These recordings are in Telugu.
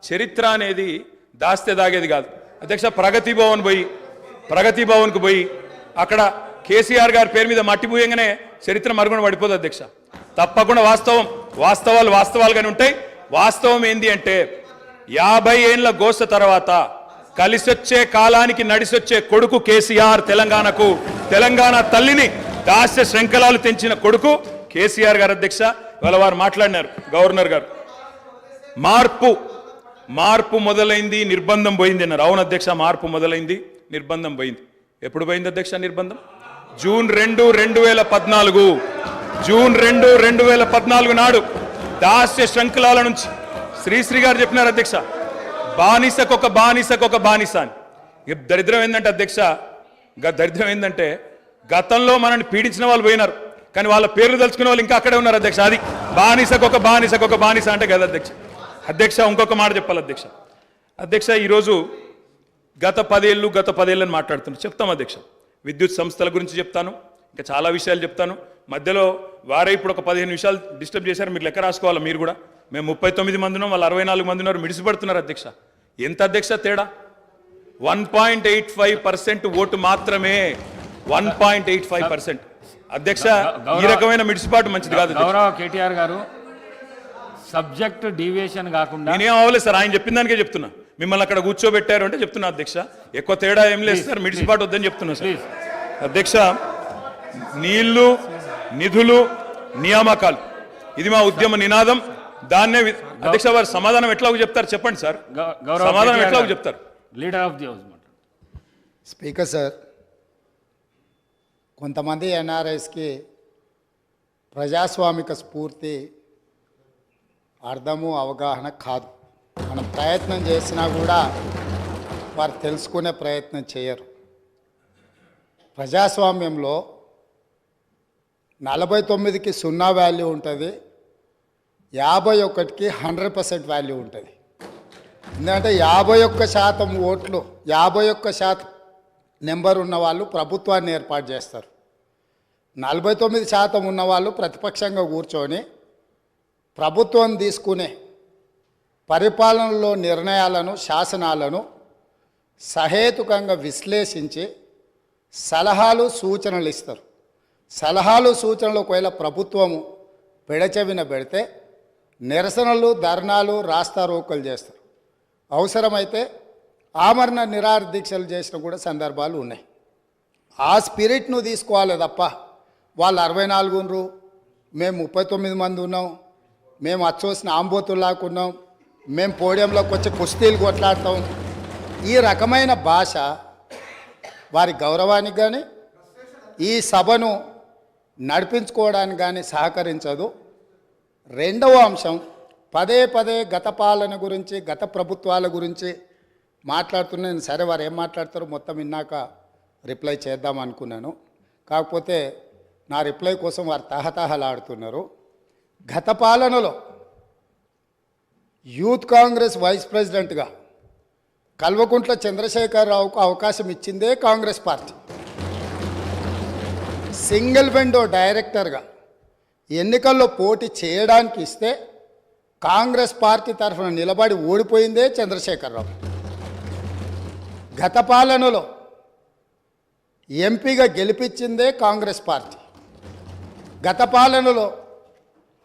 చరిత్ర అనేది దాస్తే దాగేది కాదు అధ్యక్ష. ప్రగతి భవన్కు పోయి అక్కడ కేసీఆర్ గారి పేరు మీద మట్టి పూయంగానే చరిత్ర మరుగున పడిపోదు అధ్యక్ష. తప్పకుండా వాస్తవాలుగానే ఉంటాయి. వాస్తవం ఏంది అంటే 50 ఏళ్ల గోస తర్వాత కలిసొచ్చే కాలానికి నడిసొచ్చే కొడుకు కేసీఆర్. తెలంగాణ తల్లిని దాస్య శృంఖలాలు తెంచిన కొడుకు కేసీఆర్ గారు అధ్యక్ష. ఇవాళ వారు మాట్లాడినారు గవర్నర్ గారు, మార్పు మొదలైంది, నిర్బంధం పోయింది అన్నారు. అవును అధ్యక్ష, మార్పు మొదలైంది, నిర్బంధం పోయింది. ఎప్పుడు పోయింది అధ్యక్ష నిర్బంధం? జూన్ 2, 2014 నాడు దాస్య శృంఖలాల నుంచి శ్రీశ్రీ గారు చెప్పినారు అధ్యక్ష, బానిసకొక బానిస అని. దరిద్రం ఏంటంటే అధ్యక్ష, దరిద్రం ఏంటంటే గతంలో మనల్ని పీడించిన వాళ్ళు పోయినారు, కానీ వాళ్ళ పేర్లు తలుచుకునే వాళ్ళు ఇంకా అక్కడే ఉన్నారు అధ్యక్ష. అది బానిసకొక బానిస అంటే కదా అధ్యక్ష. ఇంకొక మాట చెప్పాలి అధ్యక్ష. ఈరోజు గత 10 ఏళ్ళని మాట్లాడుతున్నాను, చెప్తాం అధ్యక్ష. విద్యుత్ సంస్థల గురించి చెప్తాను, ఇంకా చాలా విషయాలు చెప్తాను. మధ్యలో వారే ఇప్పుడు ఒక 15 నిమిషాలు డిస్టర్బ్ చేశారు, మీరు లెక్క రాసుకోవాలి. మీరు కూడా మేము 39 మంది ఉన్నాం, వాళ్ళు 64 మంది ఉన్నారు, మిడిసిపడుతున్నారు అధ్యక్ష. ఎంత అధ్యక్ష తేడా? 1.85% ఓటు మాత్రమే, 1.85% అధ్యక్ష. ఈ రకమైన మిడిసిపాటు మంచిది కాదు. గౌరవ కేటీఆర్ గారు, సబ్జెక్ట్ డీవియేషన్ కాకుండా నేనేం అవ్వలేదు సార్, ఆయన చెప్పిన దానికే చెప్తున్నా. మిమ్మల్ని అక్కడ కూర్చోబెట్టారు అంటే చెప్తున్నా అధ్యక్ష. ఎక్కువ తేడా ఏం లేదు సార్, మిడిసిపాటు వద్దని చెప్తున్నా సార్ అధ్యక్ష. నీళ్లు, నిధులు, నియామకాలు, ఇది మా ఉద్యమ నినాదం. దాన్నే అధ్యక్ష వారు సమాధానం ఎట్లా చెప్తారు చెప్పండి సార్, సమాధానం ఎట్లా చెప్తారు? Leader of the house. Speaker sir, కొంతమంది ఎన్ఆర్ఐస్కి ప్రజాస్వామిక స్ఫూర్తి అర్థము అవగాహన కాదు. మనం ప్రయత్నం చేసినా కూడా వారు తెలుసుకునే ప్రయత్నం చేయరు. ప్రజాస్వామ్యంలో 49కి 0 వాల్యూ ఉంటుంది, 51కి 100% వాల్యూ ఉంటుంది. ఎందుకంటే 51% ఓట్లు, 51% నెంబర్ ఉన్న వాళ్ళు ప్రభుత్వాన్ని ఏర్పాటు చేస్తారు. 49% ఉన్నవాళ్ళు ప్రతిపక్షంగా కూర్చొని ప్రభుత్వం తీసుకునే పరిపాలనలో నిర్ణయాలను, శాసనాలను సహేతుకంగా విశ్లేషించి సలహాలు, సూచనలు ఇస్తారు. సలహాలు, సూచనలు ఒకవేళ ప్రభుత్వము పెడచెవిన పెడితే నిరసనలు, ధర్నాలు, రాస్తారోకలు చేస్తారు. అవసరమైతే ఆమరణ నిరాహార దీక్షలు చేసిన కూడా సందర్భాలు ఉన్నాయి. ఆ స్పిరిట్ను తీసుకోవాలి తప్ప వాళ్ళు 64 ఉన్నారు, మేము 39 మంది ఉన్నాం, మేము అచ్చోసిన ఆంబోతుల్లాకున్నాం, మేము పోడియంలోకి వచ్చి కుస్తీలు కొట్లాడతాం, ఈ రకమైన భాష వారి గౌరవానికి కానీ ఈ సభను నడిపించుకోవడానికి కానీ సహకరించదు. రెండవ అంశం, పదే గత పాలన గురించి, గత ప్రభుత్వాల గురించి మాట్లాడుతున్నాను. సరే, వారు ఏం మాట్లాడతారో మొత్తం విన్నాక రిప్లై చేద్దాం అనుకున్నాను. కాకపోతే నా రిప్లై కోసం వారు తహతహలాడుతున్నారు. గత పాలనలో యూత్ కాంగ్రెస్ వైస్ ప్రెసిడెంట్గా కల్వకుంట్ల చంద్రశేఖరరావుకు అవకాశం ఇచ్చిందే కాంగ్రెస్ పార్టీ. సింగిల్ విండో డైరెక్టర్గా ఎన్నికల్లో పోటీ చేయడానికి ఇస్తే కాంగ్రెస్ పార్టీ తరఫున నిలబడి ఓడిపోయిందే చంద్రశేఖరరావు. గత పాలనలో ఎంపీగా గెలిపించిందే కాంగ్రెస్ పార్టీ. గత పాలనలో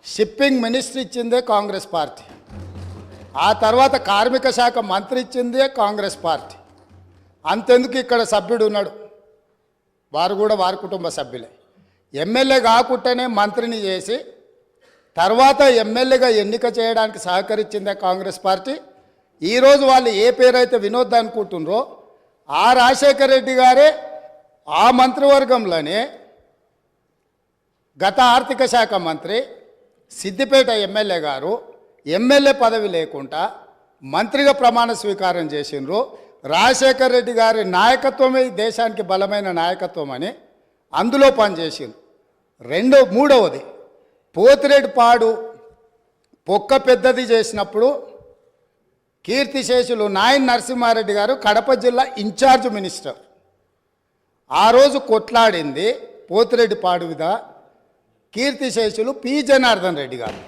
షిప్పింగ్ మినిస్టర్ ఇచ్చిందే కాంగ్రెస్ పార్టీ. ఆ తర్వాత కార్మిక శాఖ మంత్రి ఇచ్చిందే కాంగ్రెస్ పార్టీ. అంతెందుకు ఇక్కడ సభ్యుడు ఉన్నాడు, వారు కూడా వారి కుటుంబ సభ్యులే. ఎమ్మెల్యే కాకుండానే మంత్రిని చేసి తర్వాత ఎమ్మెల్యేగా ఎన్నిక చేయడానికి సహకరించిందే కాంగ్రెస్ పార్టీ. ఈరోజు వాళ్ళు ఏ పేరైతే వినోద్ అనుకుంటున్నారో ఆ రాజశేఖర రెడ్డి గారే ఆ మంత్రివర్గంలోనే గత ఆర్థిక శాఖ మంత్రి, సిద్దిపేట ఎమ్మెల్యే గారు ఎమ్మెల్యే పదవి లేకుండా మంత్రిగా ప్రమాణ స్వీకారం చేసిండ్రు. రాజశేఖర రెడ్డి గారి నాయకత్వమే దేశానికి బలమైన నాయకత్వం అని అందులో పనిచేసిండ్రు. మూడవది, పోతిరెడ్డిపాడు పొక్క పెద్దది చేసినప్పుడు కీర్తిశేషులు నాయన్ నరసింహారెడ్డి గారు కడప జిల్లా ఇన్ఛార్జ్ మినిస్టర్. ఆ రోజు కొట్లాడింది పోతిరెడ్డిపాడు మీద కీర్తిశేషులు పి జనార్దన్ రెడ్డి గారు.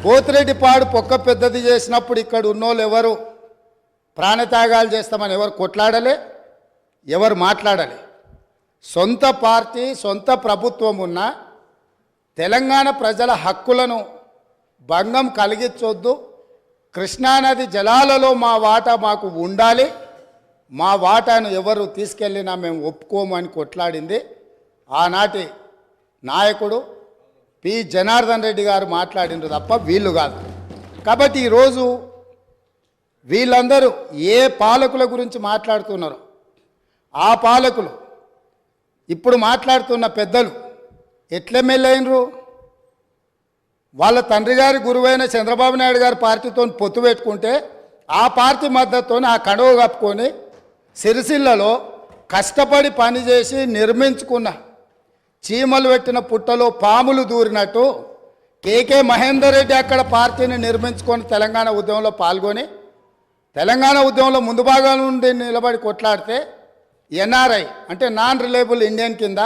పోతిరెడ్డిపాడు పొక్క పెద్దది చేసినప్పుడు ఇక్కడ ఉన్నోళ్ళు ఎవరు ప్రాణత్యాగాలు చేస్తామని ఎవరు కొట్లాడలే, ఎవరు మాట్లాడలే. సొంత పార్టీ సొంత ప్రభుత్వం ఉన్న తెలంగాణ ప్రజల హక్కులను భంగం కలిగించొద్దు, కృష్ణానది జలాలలో మా వాటా మాకు ఉండాలి, మా వాటాను ఎవరు తీసుకెళ్ళినా మేము ఒప్పుకోము అని కొట్లాడింది ఆనాటి నాయకుడు పి జనార్దన్ రెడ్డి గారు మాట్లాడినారు తప్ప వీళ్ళు కాదు. కాబట్టి ఈరోజు వీళ్ళందరూ ఏ పాలకుల గురించి మాట్లాడుతున్నారు, ఆ పాలకులు ఇప్పుడు మాట్లాడుతున్న పెద్దలు ఎట్లెమ్మెల్యేనరు? వాళ్ళ తండ్రి గారి గురువైన చంద్రబాబు నాయుడు గారి పార్టీతో పొత్తు పెట్టుకుంటే ఆ పార్టీ మద్దతుతో ఆ కడువ కప్పుకొని సిరిసిల్లలో కష్టపడి పనిచేసి నిర్మించుకున్న చీమలు పెట్టిన పుట్టలో పాములు దూరినట్టు కేకే మహేందర్ రెడ్డి అక్కడ పార్టీని నిర్మించుకొని తెలంగాణ ఉద్యమంలో పాల్గొని తెలంగాణ ఉద్యమంలో ముందు భాగం నుండి నిలబడి కొట్లాడితే ఎన్ఆర్ఐ అంటే నాన్ రిలయబుల్ ఇండియన్ కింద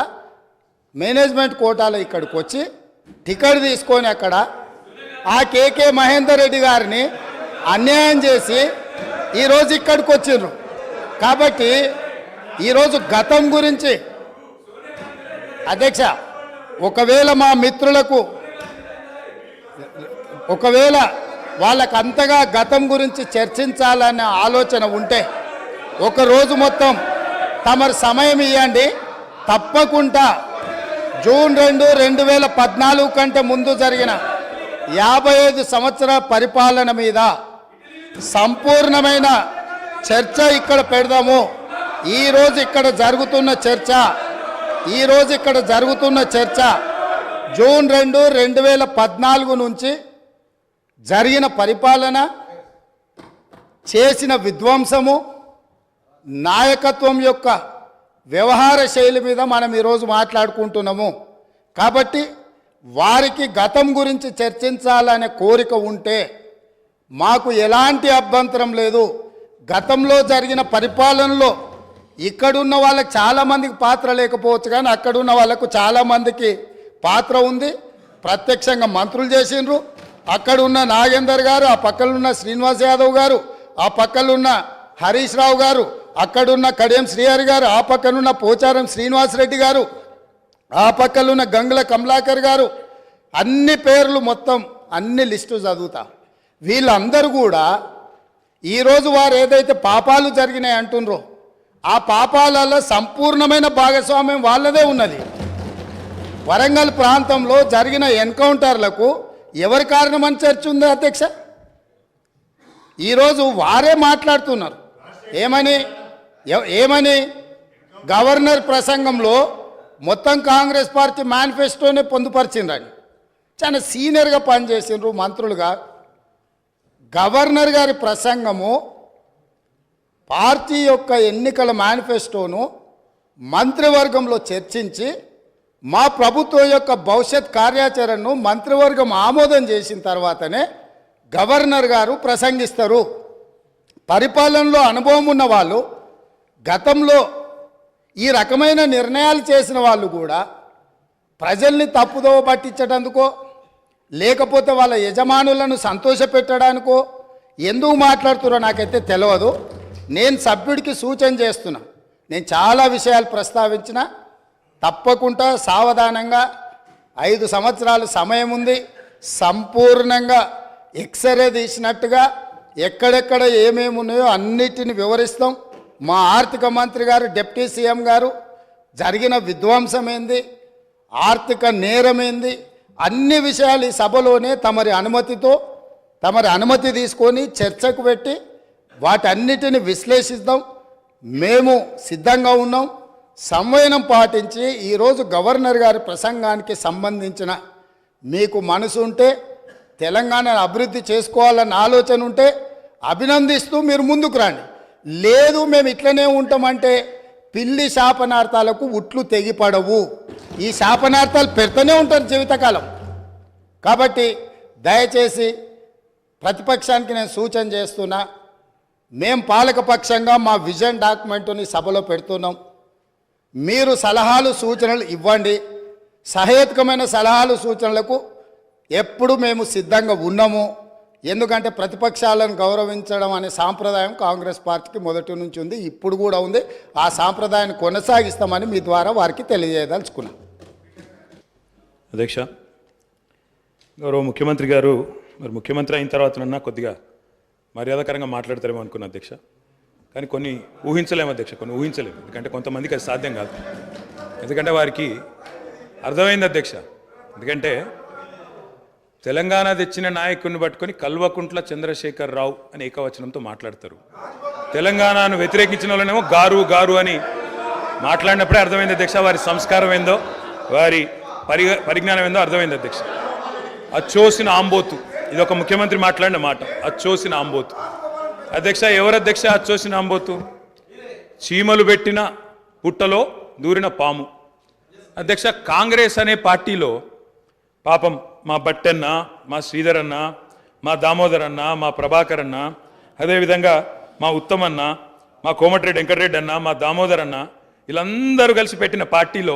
మేనేజ్మెంట్ కోటాలో ఇక్కడికి వచ్చి టికెట్ తీసుకొని అక్కడ ఆ కేకే మహేందర్ రెడ్డి గారిని అన్యాయం చేసి ఈరోజు ఇక్కడికి వచ్చిండ్రు. కాబట్టి ఈరోజు గతం గురించి అధ్యక్ష, ఒకవేళ మా మిత్రులకు ఒకవేళ వాళ్ళకు అంతగా గతం గురించి చర్చించాలనే ఆలోచన ఉంటే ఒకరోజు మొత్తం తమరు సమయం ఇవ్వండి. తప్పకుండా జూన్ 2, 2014 కంటే ముందు జరిగిన 55 సంవత్సరాల పరిపాలన మీద సంపూర్ణమైన చర్చ ఇక్కడ పెడదాము. ఈరోజు ఇక్కడ జరుగుతున్న చర్చ జూన్ 2, 2014 నుంచి జరిగిన పరిపాలన, చేసిన విధ్వంసము, నాయకత్వం యొక్క వ్యవహార శైలి మీద మనం ఈరోజు మాట్లాడుకుంటున్నాము. కాబట్టి వారికి గతం గురించి చర్చించాలనే కోరిక ఉంటే మాకు ఎలాంటి అభ్యంతరం లేదు. గతంలో జరిగిన పరిపాలనలో ఇక్కడున్న వాళ్ళకి చాలామందికి పాత్ర లేకపోవచ్చు, కానీ అక్కడున్న వాళ్ళకు చాలామందికి పాత్ర ఉంది. ప్రత్యక్షంగా మంత్రులు చేసిండ్రు. అక్కడున్న నాగేందర్ గారు, ఆ పక్కనున్న శ్రీనివాస్ యాదవ్ గారు, ఆ పక్కనున్న హరీష్ రావు గారు, అక్కడున్న కడియం శ్రీహరి గారు, ఆ పక్కనున్న పోచారం శ్రీనివాసరెడ్డి గారు, ఆ పక్కనున్న గంగుల కమలాకర్ గారు, అన్ని పేర్లు మొత్తం అన్ని లిస్టు చదువుతా. వీళ్ళందరూ కూడా ఈరోజు వారు ఏదైతే పాపాలు జరిగినాయి అంటుండ్రో ఆ పాపాలలో సంపూర్ణమైన భాగస్వామ్యం వాళ్ళదే ఉన్నది. వరంగల్ ప్రాంతంలో జరిగిన ఎన్కౌంటర్లకు ఎవరి కారణమని చర్చ ఉంది అధ్యక్ష? ఈరోజు వారే మాట్లాడుతున్నారు. ఏమని గవర్నర్ ప్రసంగంలో మొత్తం కాంగ్రెస్ పార్టీ మేనిఫెస్టోనే పొందుపరిచిండ్రని చాలా సీనియర్గా పనిచేసిండ్రు మంత్రులుగా. గవర్నర్ గారి ప్రసంగము పార్టీ యొక్క ఎన్నికల మేనిఫెస్టోను మంత్రివర్గంలో చర్చించి మా ప్రభుత్వం యొక్క భవిష్యత్ కార్యాచరణను మంత్రివర్గం ఆమోదం చేసిన తర్వాతనే గవర్నర్ గారు ప్రసంగిస్తారు. పరిపాలనలో అనుభవం ఉన్న వాళ్ళు, గతంలో ఈ రకమైన నిర్ణయాలు చేసిన వాళ్ళు కూడా ప్రజల్ని తప్పుదోవ పట్టించడానికో లేకపోతే వాళ్ళ యజమానులను సంతోషపెట్టడానికో ఎందుకు మాట్లాడుతున్నారో నాకైతే తెలియదు. నేను సభ్యుడికి సూచన చేస్తున్నా. నేను చాలా విషయాలు ప్రస్తావించిన, తప్పకుండా సావధానంగా 5 సంవత్సరాల సమయం ఉంది. సంపూర్ణంగా ఎక్స్రే తీసినట్టుగా ఎక్కడెక్కడ ఏమేమి ఉన్నాయో అన్నిటిని వివరిస్తాం. మా ఆర్థిక మంత్రి గారు, డిప్యూటీ సీఎం గారు జరిగిన విధ్వంసం ఏంది, ఆర్థిక నేరమేంది, అన్ని విషయాలు ఈ సభలోనే తమరి అనుమతి తీసుకొని చర్చకు పెట్టి వాటన్నిటిని విశ్లేషిద్దాం. మేము సిద్ధంగా ఉన్నాం. సంవయనం పాటించి ఈరోజు గవర్నర్ గారి ప్రసంగానికి సంబంధించిన మీకు మనసు ఉంటే, తెలంగాణను అభివృద్ధి చేసుకోవాలన్న ఆలోచన ఉంటే అభినందిస్తూ మీరు ముందుకు రండి. లేదు మేము ఇట్లనే ఉంటామంటే పిల్లి శాపనార్థాలకు ఉట్లు తెగిపడవు. ఈ శాపనార్థాలు పెడుతూనే ఉంటారు జీవితకాలం. కాబట్టి దయచేసి ప్రతిపక్షానికి నేను సూచన చేస్తున్నా, మేం పాలకపక్షంగా మా విజన్ డాక్యుమెంటుని సభలో పెడుతున్నాం. మీరు సలహాలు సూచనలు ఇవ్వండి. సహేతుకమైన సలహాలు సూచనలకు ఎప్పుడు మేము సిద్ధంగా ఉన్నాము. ఎందుకంటే ప్రతిపక్షాలను గౌరవించడం అనే సాంప్రదాయం కాంగ్రెస్ పార్టీకి మొదటి నుంచి ఉంది, ఇప్పుడు కూడా ఉంది. ఆ సాంప్రదాయాన్ని కొనసాగిస్తామని మీ ద్వారా వారికి తెలియజేయదలుచుకున్నాం. అధ్యక్ష, గౌరవ ముఖ్యమంత్రి గారు మరి ముఖ్యమంత్రి అయిన తర్వాతనన్నా కొద్దిగా మర్యాదకరంగా మాట్లాడతారేమో అనుకున్నా అధ్యక్ష. కానీ కొన్ని ఊహించలేము అధ్యక్ష, కొన్ని ఊహించలేము. ఎందుకంటే కొంతమందికి అది సాధ్యం కాదు. ఎందుకంటే వారికి అర్థమైంది అధ్యక్ష. ఎందుకంటే తెలంగాణ తెచ్చిన నాయకుడిని పట్టుకొని కల్వకుంట్ల చంద్రశేఖర్ రావు అని ఏకవచనంతో మాట్లాడతారు. తెలంగాణను వ్యతిరేకించిన వాళ్ళనేమో గారు గారు అని మాట్లాడినప్పుడే అర్థమైంది అధ్యక్ష వారి సంస్కారం ఏందో, వారి పరిజ్ఞానం ఏందో అర్థమైంది అధ్యక్ష. అచ్చోసిన ఆంబోతు, ఇది ఒక ముఖ్యమంత్రి మాట్లాడిన మాట, అచ్చోసిన ఆంబోతు. అధ్యక్ష, ఎవరు అధ్యక్ష అచ్చోసిన ఆంబోతు? చీమలు పెట్టిన పుట్టలో దూరిన పాము. అధ్యక్ష, కాంగ్రెస్ అనే పార్టీలో పాపం మా బట్టన్న, మా శ్రీధర్ అన్న, మా దామోదర్ అన్న, మా ప్రభాకర్ అన్న, అదేవిధంగా మా ఉత్తమన్న, మా కోమటిరెడ్డి వెంకటరెడ్డి అన్న, మా దామోదర్ అన్న, వీళ్ళందరూ కలిసి పెట్టిన పార్టీలో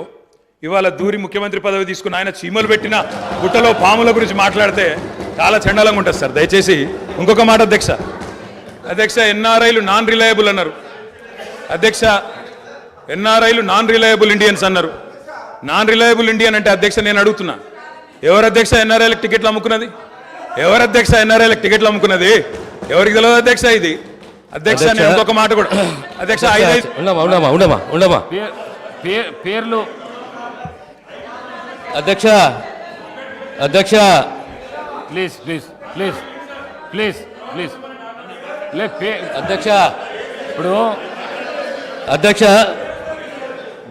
ఇవాళ దూరి ముఖ్యమంత్రి పదవి తీసుకున్న ఆయన చీమలు పెట్టిన గుట్టలో పాముల గురించి మాట్లాడితే చాలా చండాలంగా ఉంటుంది సార్. దయచేసి ఇంకొక మాట అధ్యక్ష. అధ్యక్ష, ఎన్ఆర్ఐలు నాన్ రిలయబుల్ అన్నారు. అధ్యక్ష, ఎన్ఆర్ఐలు నాన్ రిలయబుల్ ఇండియన్స్ అన్నారు. నాన్ రిలయబుల్ ఇండియన్ అంటే అధ్యక్ష నేను అడుగుతున్నా, ఎవరు అధ్యక్ష ఎన్ఆర్ఐలకు టికెట్లు అమ్ముకున్నది? ఎవరు అధ్యక్ష ఎన్ఆర్ఐలకు టికెట్లు అమ్ముకున్నది? ఎవరికి తెలియదు అధ్యక్ష ఇది? అధ్యక్ష, నేను ఇంకొక మాట కూడా అధ్యక్ష, పేర్లు అధ్యక్ష అధ్యక్ష please please please please please అధ్యక్ష ఇప్పుడు అధ్యక్ష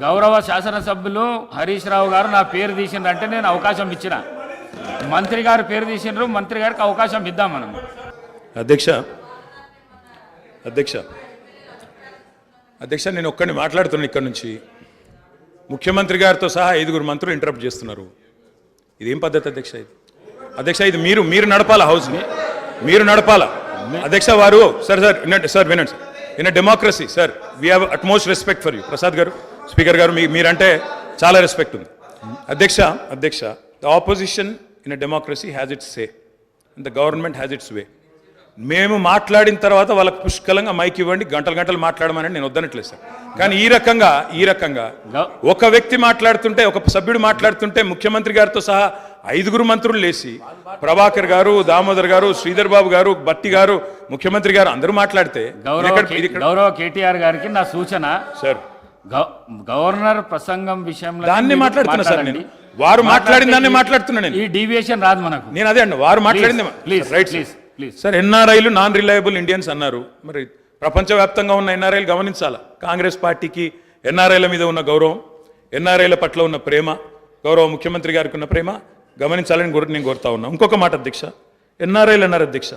గౌరవ శాసనసభ్యులు హరీష్ రావు గారు నా పేరు తీసిండ్రంటే నేను అవకాశం ఇచ్చిన. మంత్రి గారు పేరు తీసిండ్రు, మంత్రి గారికి అవకాశం ఇద్దాం మనం. అధ్యక్ష అధ్యక్ష అధ్యక్ష నేను ఒక్కడిని మాట్లాడుతున్నాను ఇక్కడ నుంచి. ముఖ్యమంత్రి గారితో సహా 5 మంత్రులు ఇంటరప్ట్ చేస్తున్నారు. ఇదేం పద్ధతి అధ్యక్ష? ఇది అధ్యక్ష, ఇది మీరు నడపాలా, హౌస్ని మీరు నడపాలా అధ్యక్ష. వారు సార్ సార్ వినండి sir, in a democracy sir we have utmost respect for you. Prasad గారు, స్పీకర్ గారు, మీరంటే చాలా రెస్పెక్ట్ ఉంది అధ్యక్ష. అధ్యక్ష, the opposition in a democracy has its say and the government has its way. మేము మాట్లాడిన తర్వాత వాళ్ళకు పుష్కలంగా మైక్ ఇవ్వండి, గంటలు గంటలు మాట్లాడమని నేను వద్దనట్లేదు సార్. కానీ ఈ రకంగా ఒక వ్యక్తి మాట్లాడుతుంటే, ఒక సభ్యుడు మాట్లాడుతుంటే ముఖ్యమంత్రి గారితో సహా 5 మంత్రులు లేచి ప్రభాకర్ గారు, దామోదర్ గారు, శ్రీధర్ బాబు గారు, బట్టి గారు, ముఖ్యమంత్రి గారు అందరూ మాట్లాడితే గౌరవ కేటీఆర్ గారికి నా సూచన సార్, గవర్నర్ ప్రసంగం విషయంలో దాన్ని మాట్లాడుతున్నా సార్. నేను వారు మాట్లాడిన దాన్ని మాట్లాడుతున్నాను. ఈ డీవియేషన్ రాదు మనకు. నేను అదే అండి, వారు మాట్లాడింది రైట్ సార్. ఎన్ఆర్ఐలు నాన్ రిలయబుల్ ఇండియన్స్ అన్నారు. మరి ప్రపంచవ్యాప్తంగా ఉన్న ఎన్ఆర్ఐలు గమనించాలా. కాంగ్రెస్ పార్టీకి ఎన్ఆర్ఐల మీద ఉన్న గౌరవం, ఎన్ఆర్ఐల పట్ల ఉన్న ప్రేమ, గౌరవ ముఖ్యమంత్రి గారికి ఉన్న ప్రేమ గమనించాలని నేను కోరుతా ఉన్నా. ఇంకొక మాట అధ్యక్ష, ఎన్ఆర్ఐలు అన్నారు అధ్యక్ష.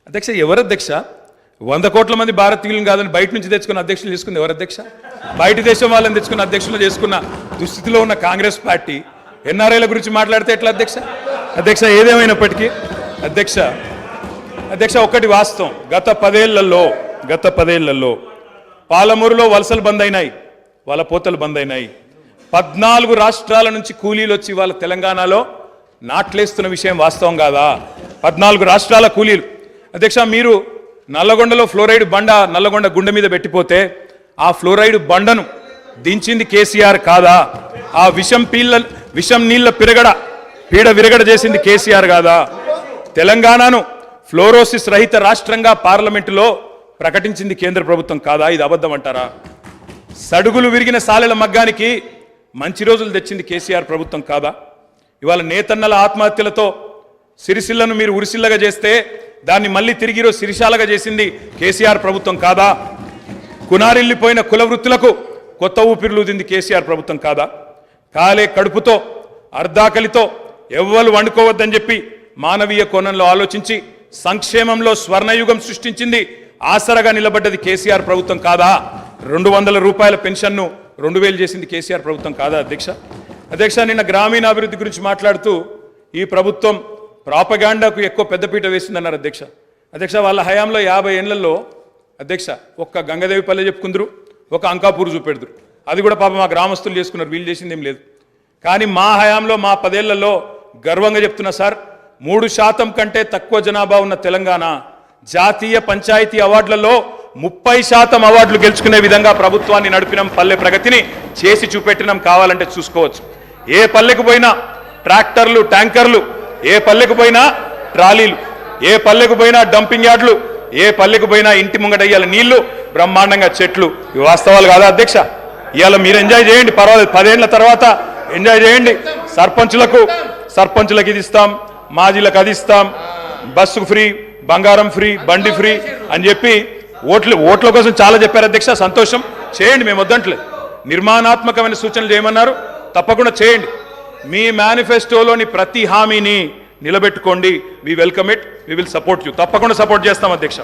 అధ్యక్ష, ఎవరు అధ్యక్ష? 100 కోట్ల మంది భారతీయులను కాదని బయట నుంచి తెచ్చుకున్న అధ్యక్షులు చేసుకుంది ఎవరు అధ్యక్ష? బయట దేశం వాళ్ళని తెచ్చుకున్న అధ్యక్షులు చేసుకున్న దుస్థితిలో ఉన్న కాంగ్రెస్ పార్టీ ఎన్ఆర్ఐల గురించి మాట్లాడితే ఎట్లా అధ్యక్ష? అధ్యక్ష, ఏదేమైనప్పటికీ అధ్యక్ష ఒకటి వాస్తవం, గత 10 ఏళ్లలో పాలమూరులో వలసలు బంద్ అయినాయి, వాళ్ళ పోతలు బంద్ అయినాయి. 14 రాష్ట్రాల నుంచి కూలీలు వచ్చి వాళ్ళ తెలంగాణలో నాట్లేస్తున్న విషయం వాస్తవం కాదా? 14 రాష్ట్రాల కూలీలు. అధ్యక్ష, మీరు నల్లగొండలో ఫ్లోరైడ్ బండ నల్లగొండ గుండె మీద పెట్టిపోతే ఆ ఫ్లోరైడ్ బండను దించింది కేసీఆర్ కాదా? ఆ విషం నీళ్ళ పీడ విరగడ చేసింది కేసీఆర్ కాదా? తెలంగాణను ఫ్లోరోసిస్ రహిత రాష్ట్రంగా పార్లమెంటులో ప్రకటించింది కేంద్ర ప్రభుత్వం కాదా? ఇది అబద్ధం అంటారా? సడుగులు విరిగిన సాలెల మగ్గానికి మంచి రోజులు తెచ్చింది కేసీఆర్ ప్రభుత్వం కాదా? ఇవాళ నేతన్నల ఆత్మహత్యలతో సిరిసిల్లను మీరు ఉరిసిల్లగా చేస్తే దాన్ని మళ్ళీ తిరిగి సిరిశాలగా చేసింది కేసీఆర్ ప్రభుత్వం కాదా? కునారిల్లిపోయిన కుల వృత్తులకు కొత్త ఊపిరులుదింది కేసీఆర్ ప్రభుత్వం కాదా? కాలే కడుపుతో అర్ధాకలితో ఎవ్వరు వండుకోవద్దని చెప్పి మానవీయ కోణంలో ఆలోచించి సంక్షేమంలో స్వర్ణయుగం సృష్టించింది, ఆసరగా నిలబడ్డది కేసీఆర్ ప్రభుత్వం కాదా? 200 రూపాయల పెన్షన్ను 2000 చేసింది కేసీఆర్ ప్రభుత్వం కాదా అధ్యక్ష? నిన్న గ్రామీణాభివృద్ధి గురించి మాట్లాడుతూ ఈ ప్రభుత్వం ప్రాపగాండాకు ఎక్కువ పెద్దపీట వేసిందన్నారు అధ్యక్ష. వాళ్ళ హయాంలో 50 ఏళ్లలో అధ్యక్ష ఒక్క గంగదేవి పల్లె చెప్పుకుందరు, ఒక అంకాపూర్ చూపెడుదురు. అది కూడా పాపం మా గ్రామస్తులు చేసుకున్నారు, వీళ్ళు చేసింది ఏం లేదు. కానీ మా హయాంలో మా 10 ఏళ్లలో గర్వంగా చెప్తున్నా సార్, 3% కంటే తక్కువ జనాభా ఉన్న తెలంగాణ జాతీయ పంచాయతీ అవార్డులలో 30% అవార్డులు గెలుచుకునే విధంగా ప్రభుత్వాన్ని నడిపినాం. పల్లె ప్రగతిని చేసి చూపెట్టినాం. కావాలంటే చూసుకోవచ్చు. ఏ పల్లెకు పోయినా ట్రాక్టర్లు, ట్యాంకర్లు, ఏ పల్లెకు పోయినా ట్రాలీలు, ఏ పల్లెకు పోయినా డంపింగ్ యార్డులు, ఏ పల్లెకు పోయినా ఇంటి ముంగట ఇయ్యాల నీళ్లు, బ్రహ్మాండంగా చెట్లు. ఇవి వాస్తవాలు కాదా అధ్యక్ష? ఇవాళ మీరు ఎంజాయ్ చేయండి, పర్వాలేదు. 10 ఏళ్ల తర్వాత ఎంజాయ్ చేయండి. సర్పంచులకు ఇది ఇస్తాం, మాజీలకు అది ఇస్తాం, బస్సు ఫ్రీ, బంగారం ఫ్రీ, బండి ఫ్రీ అని చెప్పి ఓట్ల కోసం చాలా చెప్పారు అధ్యక్ష. సంతోషం, చేయండి, మేము వద్దంటలేదు. నిర్మాణాత్మకమైన సూచనలు చేయమన్నారు, తప్పకుండా చేయండి. మీ మేనిఫెస్టోలోని ప్రతి హామీని నిలబెట్టుకోండి. We welcome it, we will support you. తప్పకుండా సపోర్ట్ చేస్తాం అధ్యక్ష.